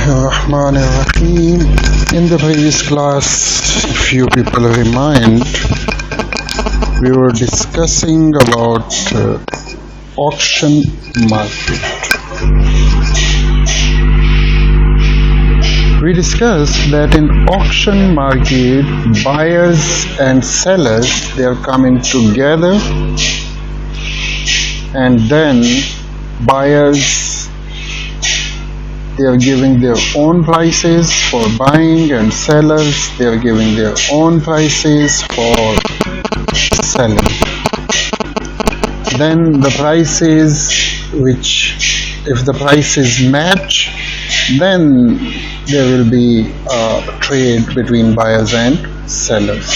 Bismillahirrahmanirrahim. In the previous class, if you people remind, we were discussing about auction market. We discussed that in auction market, buyers and sellers, they are coming together, and then buyers, they are giving their own prices for buying, and sellers, they are giving their own prices for selling. Then the prices, which if the prices match, then there will be a trade between buyers and sellers.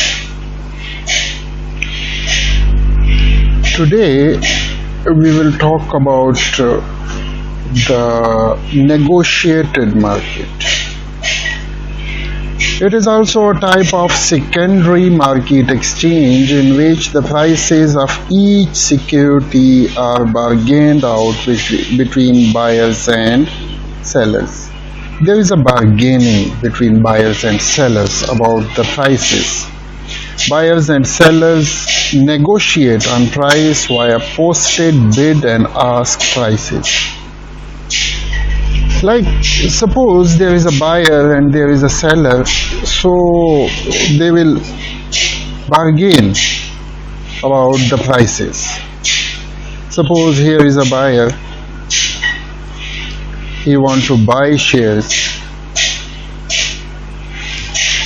Today we will talk about the negotiated market. It is also a type of secondary market exchange in which the prices of each security are bargained out between buyers and sellers. There is a bargaining between buyers and sellers about the prices. Buyers and sellers negotiate on price via posted bid and ask prices. Like, suppose there is a buyer and there is a seller, so they will bargain about the prices. Suppose here is a buyer, he wants to buy shares,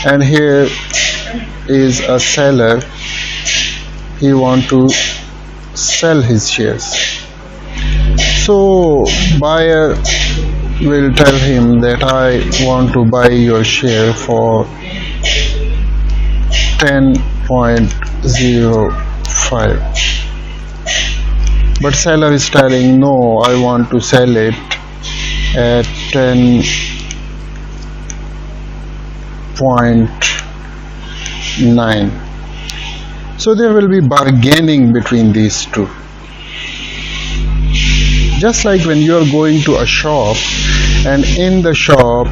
and here is a seller, he wants to sell his shares. So buyer will tell him that I want to buy your share for 10.05, but seller is telling no, I want to sell it at 10.9. So there will be bargaining between these two. Just like when you are going to a shop, and in the shop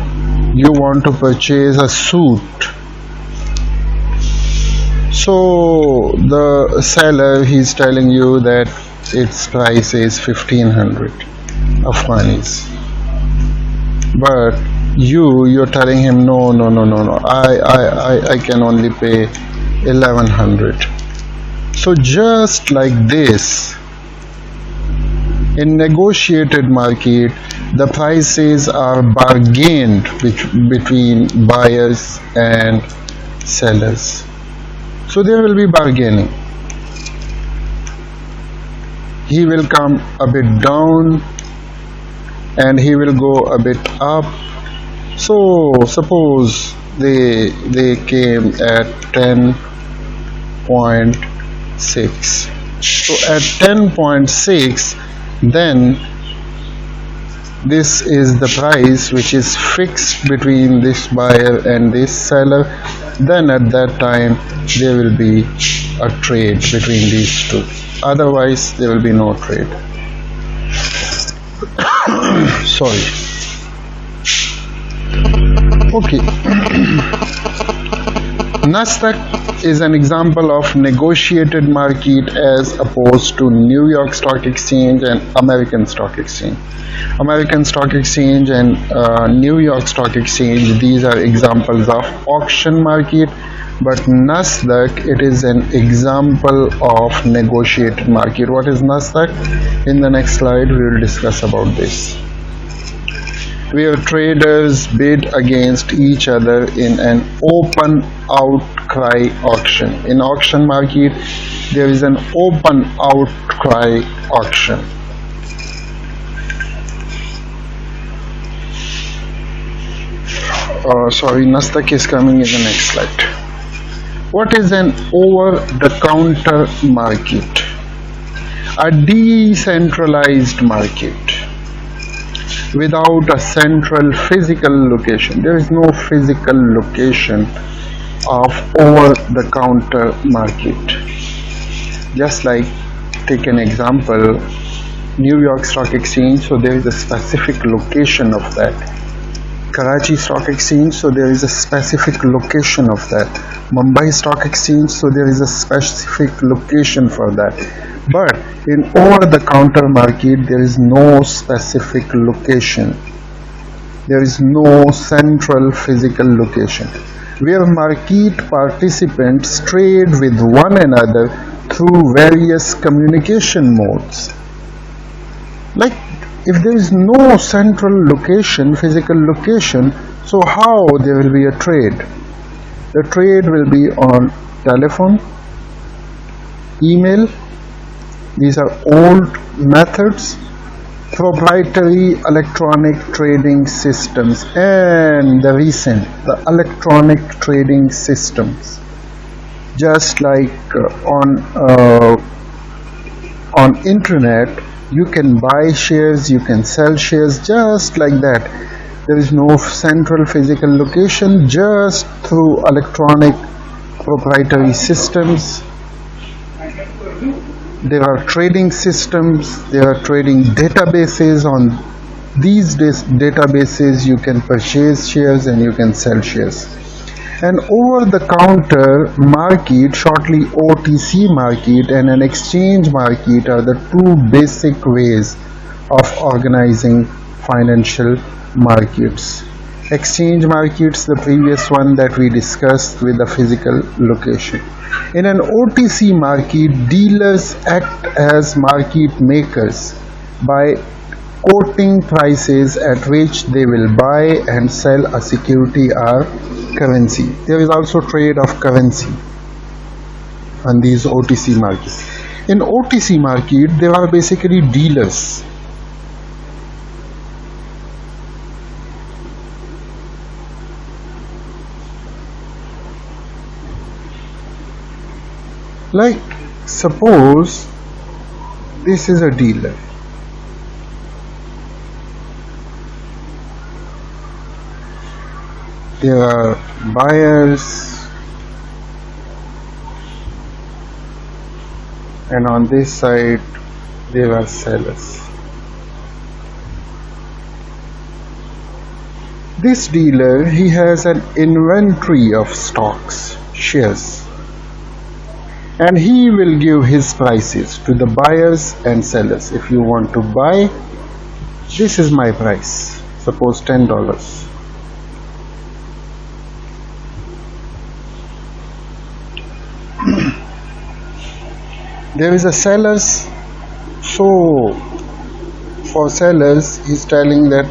you want to purchase a suit, so the seller, he's telling you that its price is 1500 Afghanis, but you're telling him no, I can only pay 1100. So just like this, in negotiated market, the prices are bargained between buyers and sellers. So there will be bargaining. He will come a bit down and he will go a bit up. So suppose they came at 10.6. So at 10.6, then this is the price which is fixed between this buyer and this seller. Then at that time there will be a trade between these two. Otherwise there will be no trade. Sorry. Okay. Nasdaq is an example of negotiated market as opposed to New York Stock Exchange and American Stock Exchange. American Stock Exchange and New York Stock Exchange, these are examples of auction market, but Nasdaq, it is an example of negotiated market. What is Nasdaq? In the next slide we will discuss about this, where traders bid against each other in an open outcry auction. In auction market, there is an open outcry auction. Nasdaq is coming in the next slide. What is an over-the-counter market? A decentralized market without a central physical location. There is no physical location of over-the-counter market. Just like, take an example, New York Stock Exchange, so there is a specific location of that. Karachi Stock Exchange, so there is a specific location of that. Mumbai Stock Exchange, so there is a specific location for that. But in over-the-counter market, there is no specific location. There is no central physical location, where market participants trade with one another through various communication modes. Like, if there is no central location, physical location, so how there will be a trade? The trade will be on telephone, email. These are old methods, proprietary electronic trading systems, and the electronic trading systems. Just like on internet, you can buy shares, you can sell shares, just like that. There is no central physical location, just through electronic proprietary systems. There are trading systems, there are trading databases. On these databases you can purchase shares and you can sell shares. An over-the-counter market, shortly OTC market, and an exchange market are the two basic ways of organizing financial markets. Exchange markets, the previous one that we discussed with the physical location. In an OTC market, dealers act as market makers by quoting prices at which they will buy and sell a security or currency. There is also trade of currency on these OTC markets. In OTC market, there are basically dealers. Like, suppose this is a dealer. There are buyers, and on this side there are sellers. This dealer, he has an inventory of stocks, shares, and he will give his prices to the buyers and sellers. If you want to buy, this is my price, suppose $10. There is a sellers, so for sellers he's telling that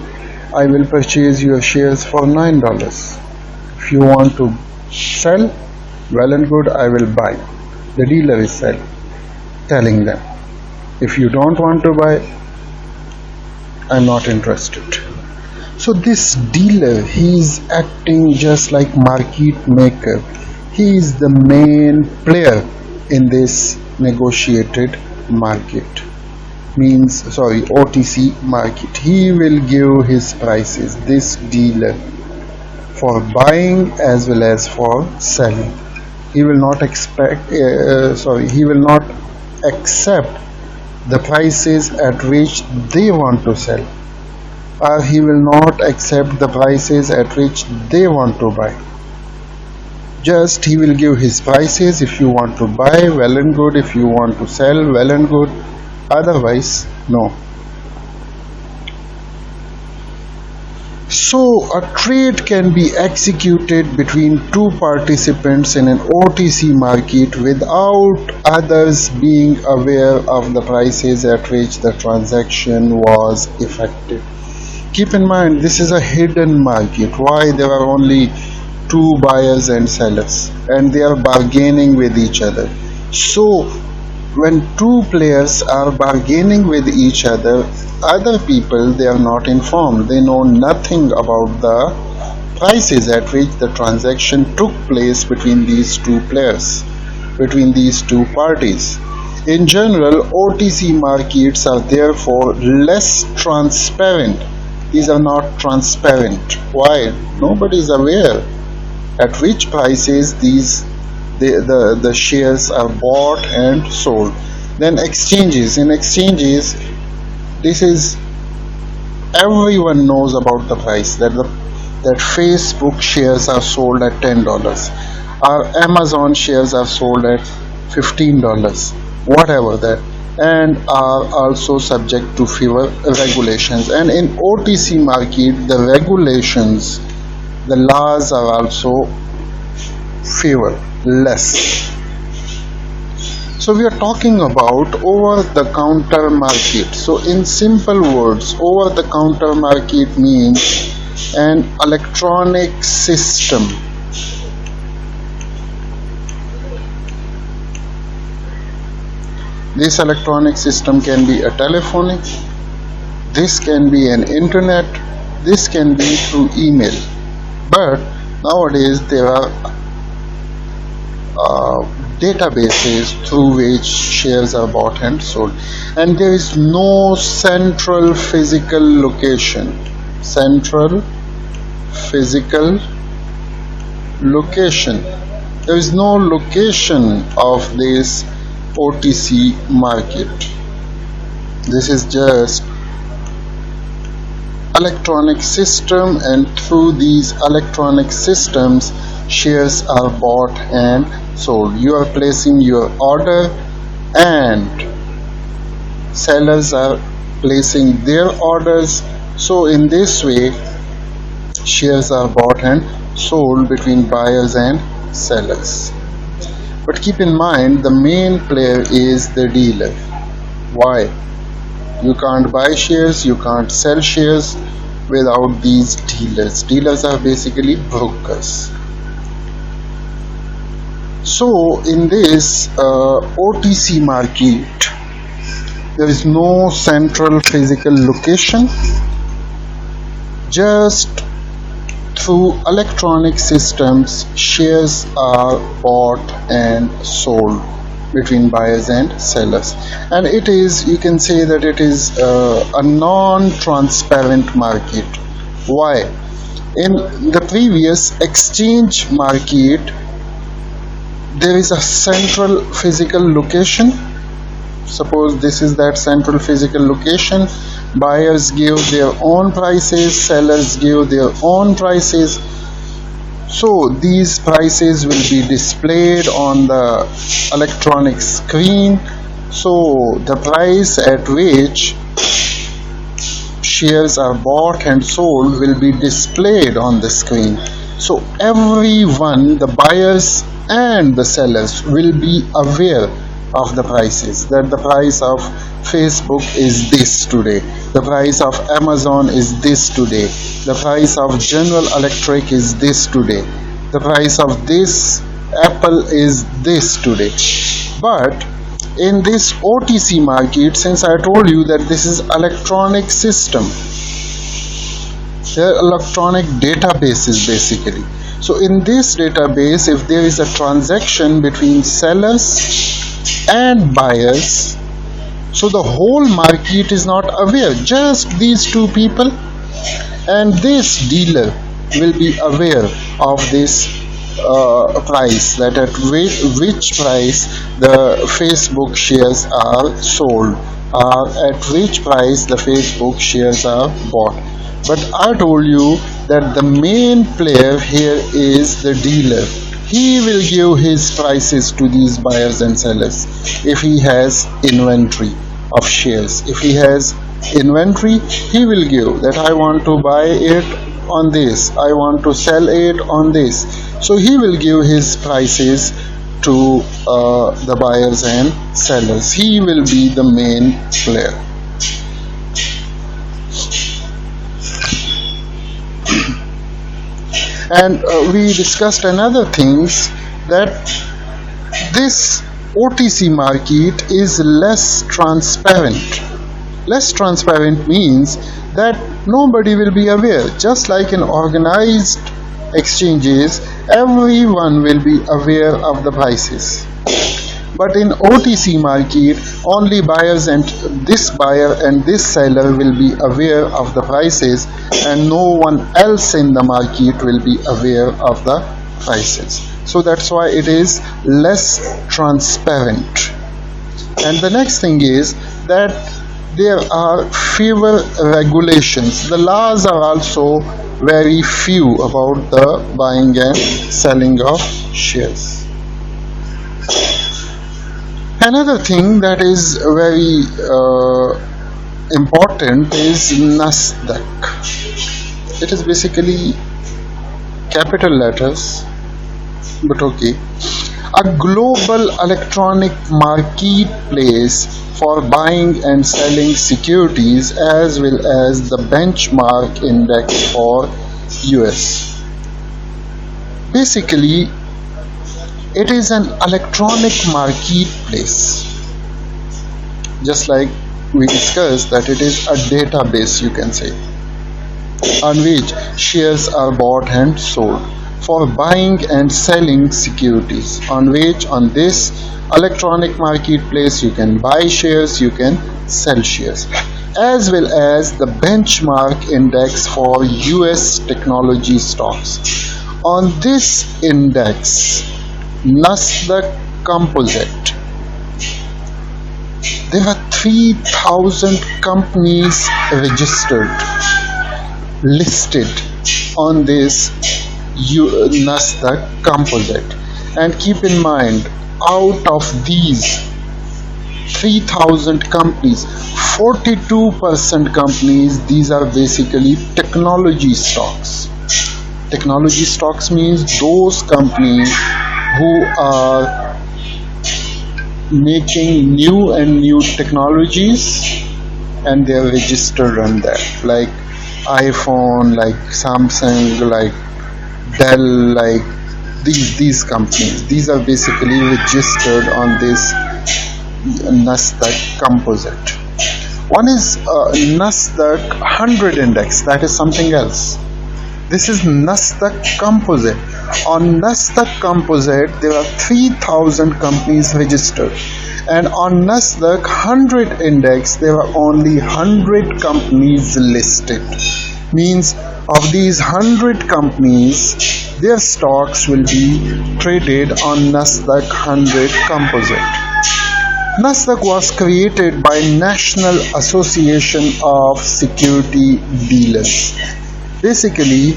I will purchase your shares for $9. If you want to sell, well and good, I will buy. The dealer is telling them, if you don't want to buy, I'm not interested. So this dealer, he is acting just like market maker. He is the main player in this negotiated market, OTC market. He will give his prices, this dealer, for buying as well as for selling. He will not he will not accept the prices at which they want to sell, or he will not accept the prices at which they want to buy. Just he will give his prices. If you want to buy, well and good. If you want to sell, well and good. Otherwise, no. So a trade can be executed between two participants in an OTC market without others being aware of the prices at which the transaction was effected. Keep in mind, this is a hidden market. Why? There are only two buyers and sellers, and they are bargaining with each other. So when two players are bargaining with each other, other people, they are not informed. They know nothing about the prices at which the transaction took place between these two players, between these two parties. In general, OTC markets are therefore less transparent. These are not transparent. Why? Nobody is aware at which prices the shares are bought and sold. Then exchanges. In exchanges, this is, everyone knows about the price, that that Facebook shares are sold at $10, or Amazon shares are sold at $15, whatever that, and are also subject to fewer regulations. And in OTC market, the regulations, the laws are also fewer, less. So we are talking about over-the-counter market. So in simple words, over-the-counter market means an electronic system This electronic system can be a telephonic, this can be an internet, this can be through email. But nowadays there are databases through which shares are bought and sold, and there is no central physical location. There is no location of this OTC market. This is just electronic system, and through these electronic systems shares are bought and sold. You are placing your order and sellers are placing their orders. So in this way shares are bought and sold between buyers and sellers. But keep in mind, the main player is the dealer. Why? You can't buy shares, you can't sell shares without these dealers. Dealers are basically brokers. So in this OTC market, there is no central physical location. Just through electronic systems, shares are bought and sold between buyers and sellers, and it is, you can say that it is a non-transparent market. Why? In the previous exchange market, there is a central physical location. Suppose this is that central physical location. Buyers give their own prices, sellers give their own prices. So these prices will be displayed on the electronic screen. So the price at which shares are bought and sold will be displayed on the screen. So everyone, the buyers and the sellers, will be aware of the prices, that the price of Facebook is this today, the price of Amazon is this today, the price of General Electric is this today, the price of this Apple is this today. But in this OTC market, since I told you that this is electronic system, they're electronic databases basically. So in this database, if there is a transaction between sellers and buyers, so the whole market is not aware, just these two people, and this dealer will be aware of this price, that at which price the Facebook shares are sold, or at which price the Facebook shares are bought. But I told you that the main player here is the dealer. He will give his prices to these buyers and sellers if he has inventory of shares. If he has inventory, he will give that I want to buy it on this, I want to sell it on this. So he will give his prices to the buyers and sellers. He will be the main player. And we discussed another things, that this OTC market is less transparent. Less transparent means that nobody will be aware. Just like in organized exchanges, everyone will be aware of the prices. But in OTC market, only buyers and this buyer and this seller will be aware of the prices, and no one else in the market will be aware of the prices. So that's why it is less transparent. And the next thing is that there are fewer regulations. The laws are also very few about the buying and selling of shares. Another thing that is very important is Nasdaq. It is basically capital letters, but okay. A global electronic marketplace for buying and selling securities as well as the benchmark index for US. Basically, it is an electronic marketplace, just like we discussed that it is a database, you can say, on which shares are bought and sold for buying and selling securities, on this electronic marketplace you can buy shares, you can sell shares, as well as the benchmark index for US technology stocks. On this index, Nasdaq Composite, there are 3,000 companies registered, listed on this Nasdaq Composite. And keep in mind, out of these 3,000 companies, 42% companies, these are basically technology stocks. Technology stocks means those companies who are making new technologies and they are registered on that, like iPhone, like Samsung, like Dell, like these companies. These are basically registered on this Nasdaq Composite. One is Nasdaq 100 index, that is something else. This is Nasdaq Composite. On Nasdaq Composite, there are 3,000 companies registered, and on Nasdaq 100 index, there are only 100 companies listed. Means of these 100 companies, their stocks will be traded on Nasdaq 100 Composite. Nasdaq was created by National Association of Security Dealers. Basically,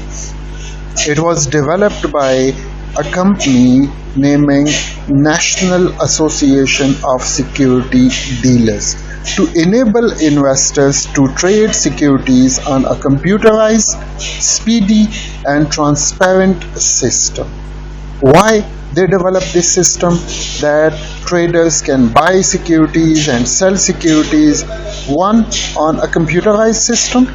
it was developed by a company named National Association of Security Dealers to enable investors to trade securities on a computerized, speedy, and transparent system. Why they developed this system? That traders can buy securities and sell securities, one on a computerized system,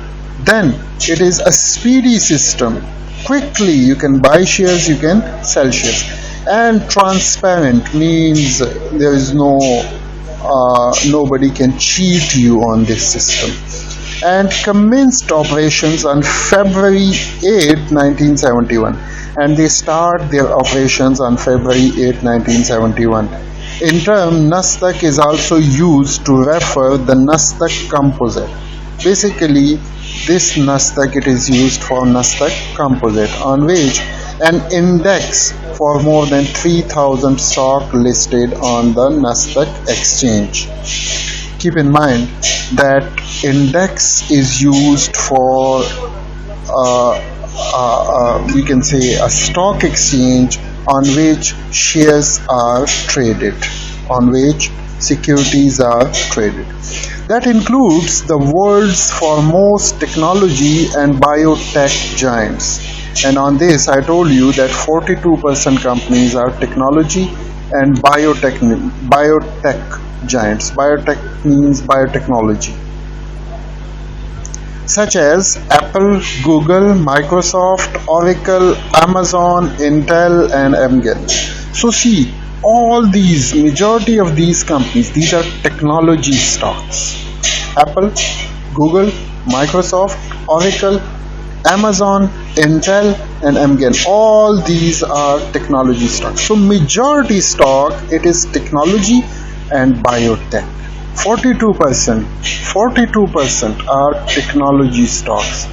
then it is a speedy system. Quickly you can buy shares, you can sell shares, and transparent means there is nobody can cheat you on this system. And commenced operations on February 8, 1971, and they start their operations on February 8, 1971. In term, Nasdaq is also used to refer the Nasdaq Composite. Basically, this Nasdaq, it is used for Nasdaq Composite, on which an index for more than 3,000 stock listed on the Nasdaq exchange. Keep in mind that index is used for we can say a stock exchange on which shares are traded, on which securities are traded. That includes the world's foremost technology and biotech giants. And on this, I told you that 42% companies are technology and biotech giants. Biotech means biotechnology, such as Apple, Google, Microsoft, Oracle, Amazon, Intel, and Amgen. So see, all these, majority of these companies, these are technology stocks. Apple, Google, Microsoft, Oracle, Amazon, Intel, and Amgen, all these are technology stocks. So majority stock, it is technology and biotech. 42% are technology stocks.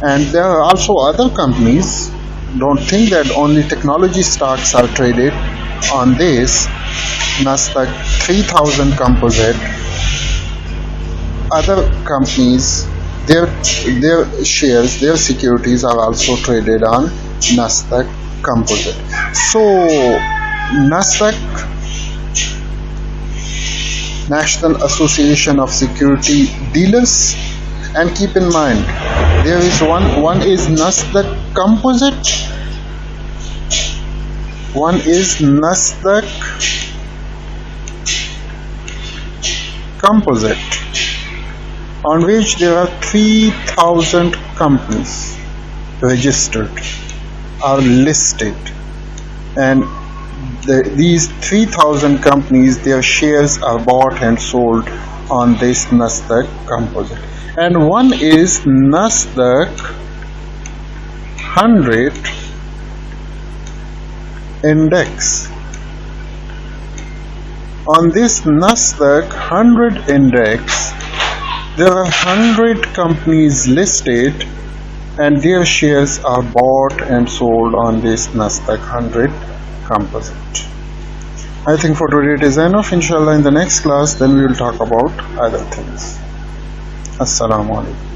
And there are also other companies. Don't think that only technology stocks are traded on this Nasdaq 3000 Composite. other companies, their shares, their securities are also traded on Nasdaq Composite. So Nasdaq, National Association of Security Dealers, and keep in mind there is one is Nasdaq Composite, one is Nasdaq Composite, on which there are 3,000 companies registered, are listed, and these 3,000 companies, their shares are bought and sold on this Nasdaq Composite. And one is Nasdaq 100 Index. On this Nasdaq 100 Index, there are 100 companies listed, and their shares are bought and sold on this Nasdaq 100 Composite. I think for today it is enough. Inshallah, in the next class, then we will talk about other things. Assalamu alaikum.